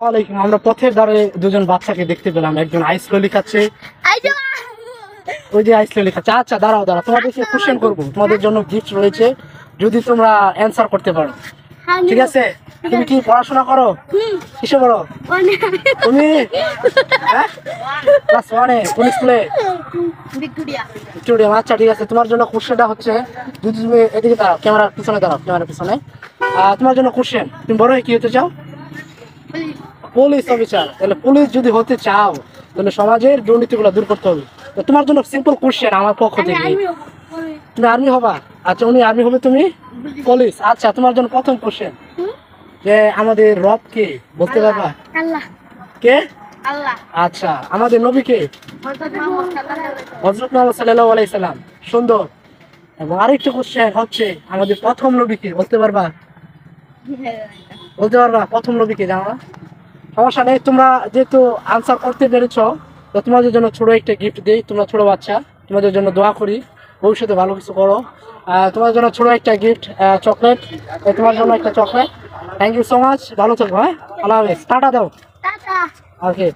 ওয়ালাইকুম। আমরা পথের ধারে দুজন বাচ্চাকে দেখতে পেলাম, একজন আইস ললি খাচ্ছে, ওই যে আইস ললি খাচ্ছে। আচ্ছা দাঁড়াও দাঁড়াও, তোমাদেরকে কোশ্চেন করবো, তোমাদের জন্য গিফট রয়েছে যদি তোমরা অ্যান্সার করতে পারো। ঠিক আছে? তুমি কি পড়াশোনা করো? কিসে পড়ো তুমি? ক্লাস 1-এ? কোন স্কুলে? ভিক্টোরিয়া। আচ্ছা ঠিক আছে, তোমার জন্য কোশ্চেনটা হচ্ছে, যদি তুমি এদিকে দাঁড়াও, ক্যামেরার পিছনে দাঁড়াও, ক্যামেরার পিছনে। তোমার জন্য কোশ্চেন, তুমি বড় হয়ে কি হতে চাও? Police officer. তাহলে পুলিশ যদি হতে চাও তাহলে সমাজের দুর্নীতিগুলো দূর করতে হবে। তো তোমার জন্য সিম্পল কোশ্চেন আমার পক্ষ থেকে, তুমি আর্মি হবা? আচ্ছা উনি আর্মি হবে, তুমি পুলিশ। আচ্ছা তোমার জন্য প্রথম কোশ্চেন, যে আমাদের রব কে বলতে পারবা? কে? আচ্ছা আমাদের নবী কে? হযরত মুহাম্মদ সাল্লাল্লাহু আলাইহি সাল্লাম। সুন্দর। এবং আরেকটা কোশ্চেন হচ্ছে, আমাদের প্রথম নবী কে বলতে পারবা? বলতে পারবা প্রথম নবী কে? জানো না? সমস্যা নেই, তোমরা যেহেতু আনসার করতে পেরেছ, তো তোমাদের জন্য ছোট একটা গিফট দিই। তোমরা ছোট বাচ্চা, তোমাদের জন্য দোয়া করি ভবিষ্যতে ভালো কিছু করো। তোমাদের জন্য ছোট একটা গিফট, চকলেট। তোমার জন্য একটা chocolate. Thank you so much, ভালো থাকো। হ্যাঁ, আল্লাহ হাফেজ, টাটা দাও। ওকে।